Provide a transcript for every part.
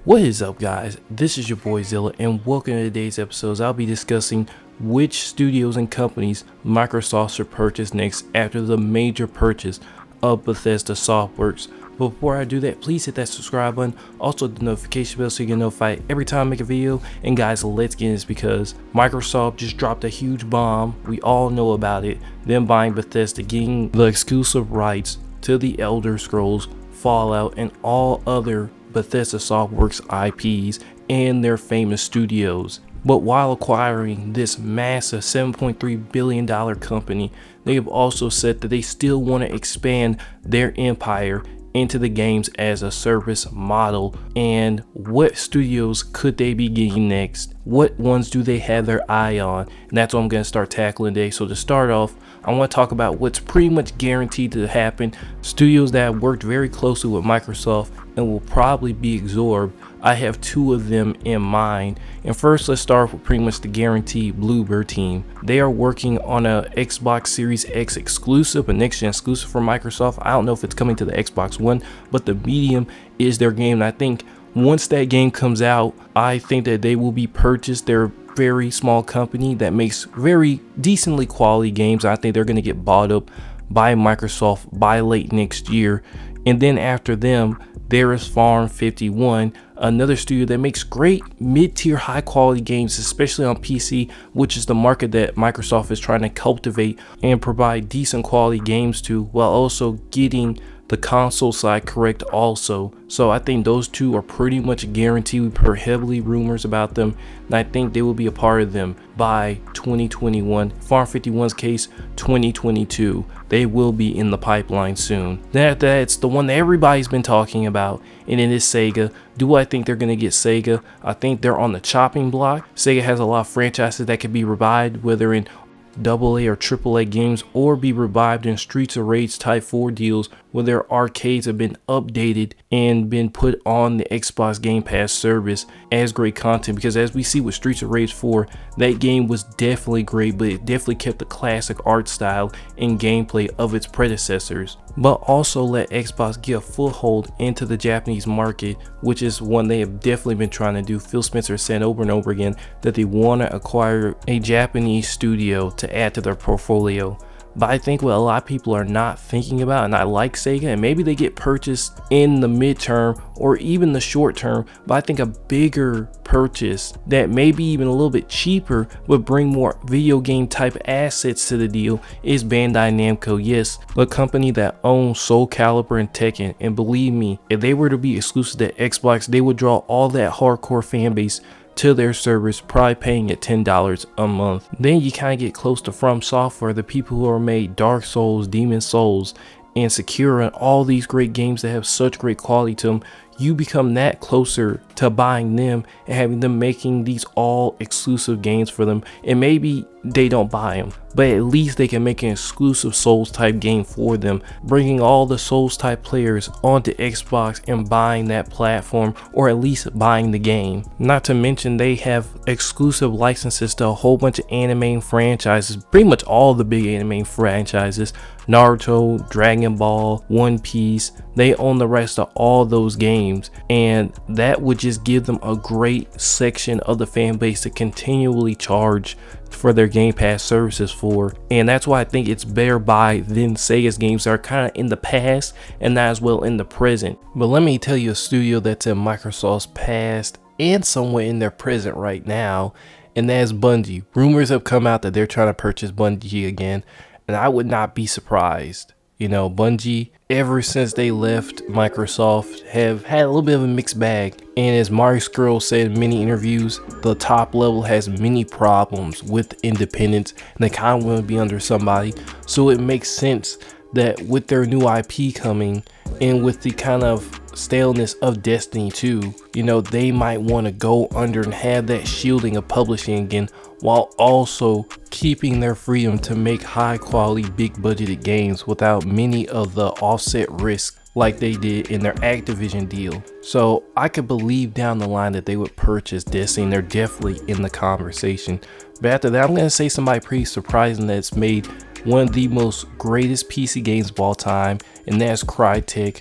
What is up, guys? This is your boy Zilla, and welcome to today's episodes. I'll be discussing which studios and companies Microsoft should purchase next after the major purchase of Bethesda Softworks. But before I do that, please hit that subscribe button, also the notification bell so you get notified every time I make a video. And guys, let's get this because Microsoft just dropped a huge bomb. We all know about it. Them buying Bethesda, getting the exclusive rights to the Elder Scrolls, Fallout, and all other Bethesda Softworks IPs and their famous studios. But while acquiring this massive $7.3 billion company, they have also said that they still want to expand their empire into the games as a service model. And what studios could they be getting next? What ones do they have their eye on? And that's what I'm going to start tackling today. So to start off, I want to talk about what's pretty much guaranteed to happen. Studios that have worked very closely with Microsoft and will probably be absorbed. I have two of them in mind. And first, let's start with pretty much the guaranteed Bloober team. They are working on a Xbox Series X exclusive, a next gen exclusive for Microsoft. I don't know if it's coming to the Xbox One, but the Medium is their game. And I think once that game comes out, I think that they will be purchased. They're a very small company that makes very decently quality games. I think they're going to get bought up by Microsoft by late next year. And then after them, there is Farm 51, another studio that makes great mid-tier high quality games, especially on PC, which is the market that Microsoft is trying to cultivate and provide decent quality games to, while also getting the console side correct also. So I think those two are pretty much guaranteed. We've heard heavily rumors about them, and I think they will be a part of them by 2021. Farm 51's case, 2022. They will be in the pipeline soon. Then after that, it's the one that everybody's been talking about, and it is Sega. Do I think they're going to get Sega? I think they're on the chopping block. Sega has a lot of franchises that can be revived, whether in AA or AAA games, or be revived in Streets of Rage Type 4 deals where their arcades have been updated and been put on the Xbox Game Pass service as great content. Because as we see with Streets of Rage 4, that game was definitely great, but it definitely kept the classic art style and gameplay of its predecessors. But also let Xbox get a foothold into the Japanese market, which is one they have definitely been trying to do. Phil Spencer said over and over again that they want to acquire a Japanese studio to add to their portfolio. But I think what a lot of people are not thinking about, and I like Sega, and maybe they get purchased in the midterm or even the short term, but I think a bigger purchase that maybe even a little bit cheaper would bring more video game type assets to the deal is Bandai Namco. Yes, the company that owns Soul Calibur and Tekken, and believe me, if they were to be exclusive to Xbox, they would draw all that hardcore fan base to their service, probably paying at $10 a month. Then you kind of get close to From Software, the people who are made Dark Souls, Demon Souls, and Sekiro, and all these great games that have such great quality to them. You become that closer to buying them and having them making these all exclusive games for them. And maybe they don't buy them, but at least they can make an exclusive Souls type game for them, bringing all the Souls type players onto Xbox and buying that platform, or at least buying the game. Not to mention they have exclusive licenses to a whole bunch of anime franchises, pretty much all the big anime franchises: Naruto, Dragon Ball, One Piece. They own the rest of all those games, and that would just give them a great section of the fan base to continually charge for their Game Pass services for. And that's why I think it's better buy than Sega's games that are kind of in the past and not as well in the present. But let me tell you a studio that's in Microsoft's past and somewhat in their present right now, and that's Bungie. Rumors have come out that they're trying to purchase Bungie again, and I would not be surprised. You know, Bungie, ever since they left Microsoft, have had a little bit of a mixed bag. And as Marty Scurll said in many interviews, the top level has many problems with independence, and they kind of want to be under somebody. So it makes sense that with their new IP coming, and with the kind of staleness of Destiny 2, you know, they might want to go under and have that shielding of publishing again, while also keeping their freedom to make high quality big budgeted games without many of the offset risk like they did in their Activision deal. So I could believe down the line that they would purchase Destiny, and they're definitely in the conversation. But after that, I'm going to say somebody pretty surprising that's made one of the most greatest PC games of all time, and that's Crytek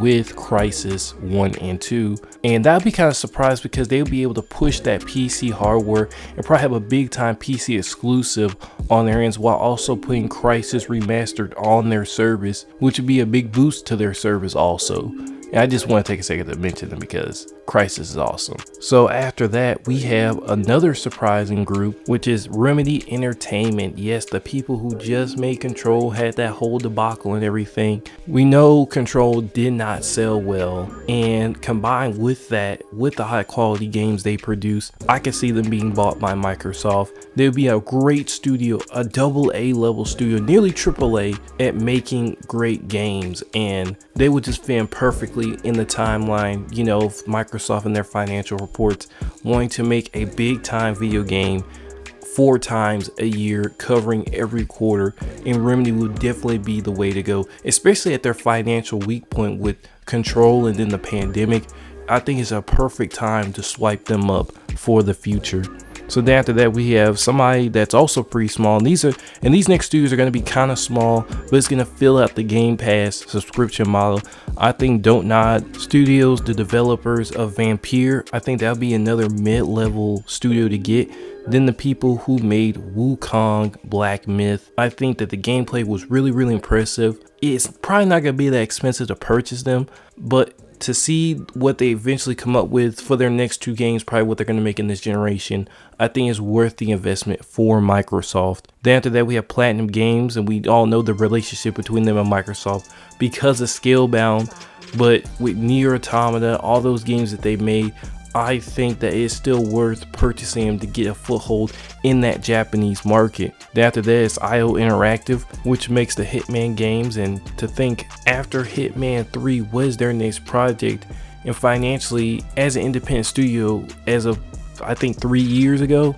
with Crysis 1 and 2. And that'd be kind of surprised because they'll be able to push that PC hardware and probably have a big time PC exclusive on their ends, while also putting Crysis Remastered on their service, which would be a big boost to their service also. And I just want to take a second to mention them because Crysis is awesome. So after that, we have another surprising group, which is Remedy Entertainment. Yes, the people who just made Control, had that whole debacle and everything. We know Control did not sell well, and combined with that, with the high quality games they produce, I can see them being bought by Microsoft. They'd be a great studio, a AA level studio, nearly AAA at making great games, and they would just fit in perfectly in the timeline, you know, of Microsoft and their financial reports wanting to make a big time video game 4 times a year, covering every quarter, and Remedy would definitely be the way to go, especially at their financial weak point with Control and then the pandemic. I think it's a perfect time to swipe them up for the future. So then after that, we have somebody that's also pretty small, and these next studios are going to be kind of small, but it's going to fill out the Game Pass subscription model. I think Don't Nod Studios, the developers of Vampire, I think that'll be another mid-level studio to get. Then the people who made Wukong Black Myth, I think that the gameplay was really impressive. It's probably not going to be that expensive to purchase them, but to see what they eventually come up with for their next 2 games, probably what they're going to make in this generation, I think is worth the investment for Microsoft. Then after that, we have Platinum Games, and we all know the relationship between them and Microsoft because of Scalebound. But with Nier Automata, all those games that they made, I think that it's still worth purchasing them to get a foothold in that Japanese market. Then after that, it's IO Interactive, which makes the Hitman games, and to think after Hitman 3, what is their next project? And financially, as an independent studio, as of I think 3 years ago,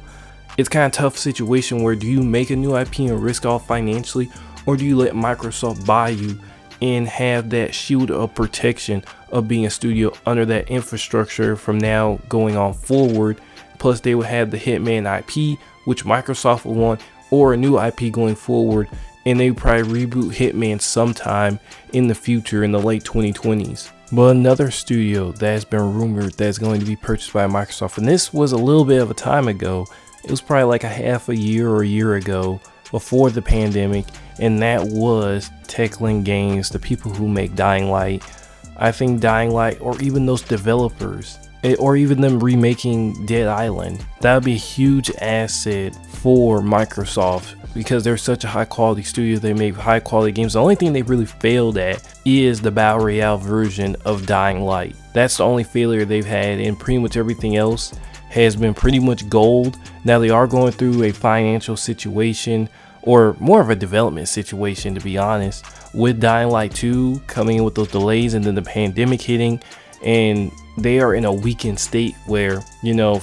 it's kind of tough situation where do you make a new IP and risk all financially, or do you let Microsoft buy you and have that shield of protection of being a studio under that infrastructure from now going on forward? Plus they would have the Hitman IP, which Microsoft will want, or a new IP going forward, and they would probably reboot Hitman sometime in the future in the late 2020s. But another studio that has been rumored that's going to be purchased by Microsoft, and this was a little bit of a time ago, it was probably like a half a year or a year ago before the pandemic, and that was Techland Games, the people who make Dying Light. I think Dying Light, or even those developers, or even them remaking Dead Island, that would be a huge asset for Microsoft because they're such a high quality studio. They make high quality games. The only thing they really failed at is the Battle Royale version of Dying Light. That's the only failure they've had, and pretty much everything else has been pretty much gold. Now they are going through a financial situation, or more of a development situation to be honest, with Dying Light 2 coming in with those delays and then the pandemic hitting, and they are in a weakened state where, you know,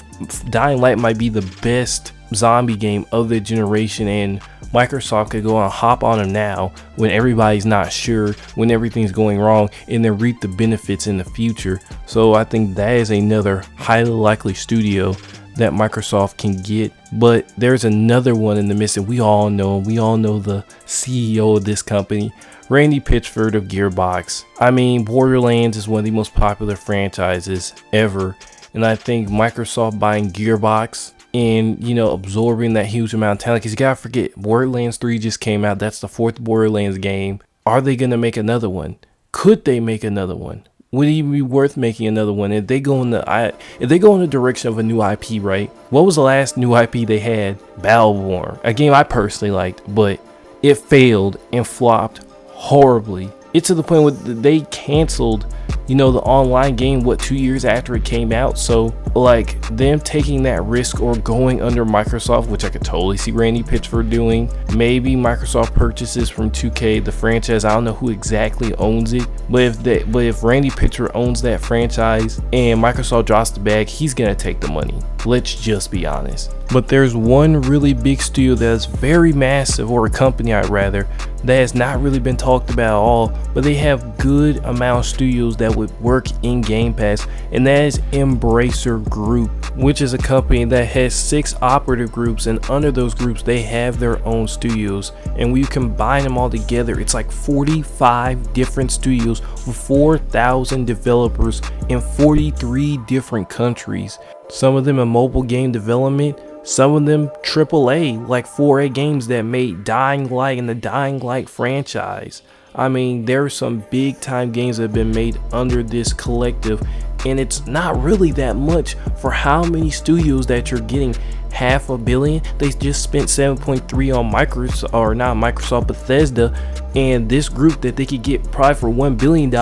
Dying Light might be the best zombie game of the generation, and Microsoft could go and hop on them now when everybody's not sure, when everything's going wrong, and then reap the benefits in the future. So I think that is another highly likely studio that Microsoft can get. But there's another one in the midst, and we all know the CEO of this company, Randy Pitchford of Gearbox. I mean, Borderlands is one of the most popular franchises ever, and I think Microsoft buying Gearbox and, you know, absorbing that huge amount of talent, because you gotta forget, Borderlands 3 just came out. That's the 4th Borderlands game. Are they gonna make another one? Could they make another one? Would it even be worth making another one if they go in the direction of a new IP, right? What was the last new IP they had? Battleborn, a game I personally liked, but it failed and flopped horribly. It's to the point where they canceled, you know, the online game 2 years after it came out. So like them taking that risk or going under Microsoft, which I could totally see Randy Pitchford doing. Maybe Microsoft purchases from 2K the franchise. I don't know who exactly owns it, but if Randy Pitchford owns that franchise and Microsoft drops the bag, he's gonna take the money. Let's just be honest. But there's one really big studio that's very massive, or a company I'd rather, that has not really been talked about at all, but they have good amount of studios that would work in Game Pass, and that is Embracer Group, which is a company that has 6 operative groups, and under those groups they have their own studios, and when you combine them all together it's like 45 different studios with 4,000 developers in 43 different countries. Some of them in mobile game development, some of them AAA, like 4A Games that made Dying Light and the Dying Light franchise. I mean, there are some big time games that have been made under this collective, and it's not really that much for how many studios that you're getting. $500 million. They just spent 7.3 on Microsoft, Bethesda, and this group that they could get probably for $1 billion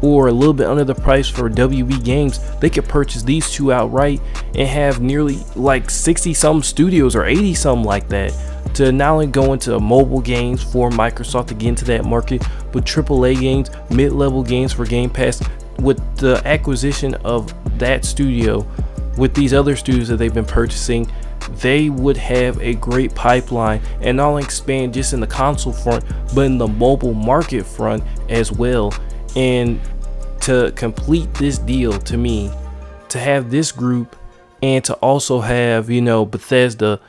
or a little bit under the price for WB Games. They could purchase these two outright and have nearly like 60 some studios or 80 something like that to not only go into mobile games for Microsoft to get into that market, but AAA games, mid-level games for Game Pass. With the acquisition of that studio, with these other studios that they've been purchasing, they would have a great pipeline and not only expand just in the console front, but in the mobile market front as well. And to complete this deal, to me, to have this group and to also have, you know, Bethesda,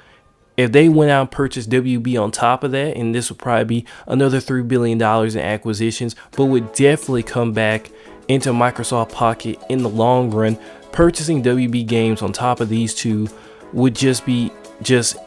if they went out and purchased WB on top of that, and this would probably be another $3 billion in acquisitions, but would definitely come back into Microsoft pocket in the long run. Purchasing WB Games on top of these two would just be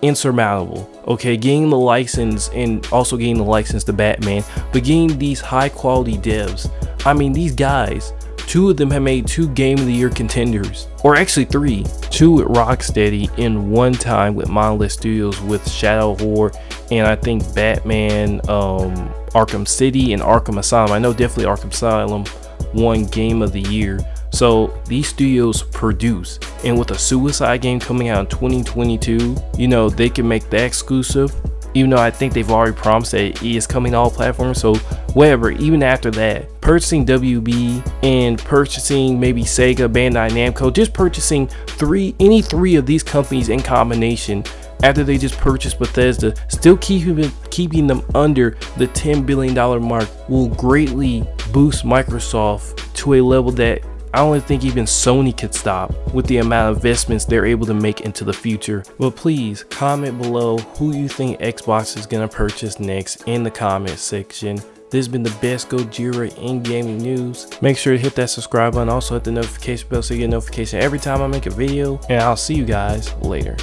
insurmountable. Okay, getting the license and also getting the license to Batman, but getting these high quality devs. I mean, these guys, 2 of them have made 2 Game of the Year contenders, or actually 3. 2 with Rocksteady and 1 time with Monolith Studios with Shadow of War, and I think Batman, Arkham City, and Arkham Asylum. I know definitely Arkham Asylum won Game of the Year. So these studios produce, and with a Suicide game coming out in 2022, you know, they can make that exclusive, even though I think they've already promised that it is coming to all platforms. So whatever, even after that, purchasing WB and purchasing maybe Sega, Bandai Namco, just purchasing any three of these companies in combination after they just purchased Bethesda, still keeping them under the $10 billion mark, will greatly boost Microsoft to a level that I don't think even Sony could stop with the amount of investments they're able to make into the future. But please comment below who you think Xbox is going to purchase next in the comment section. This has been the best Gojira in gaming news. Make sure to hit that subscribe button, also hit the notification bell so you get a notification every time I make a video, and I'll see you guys later.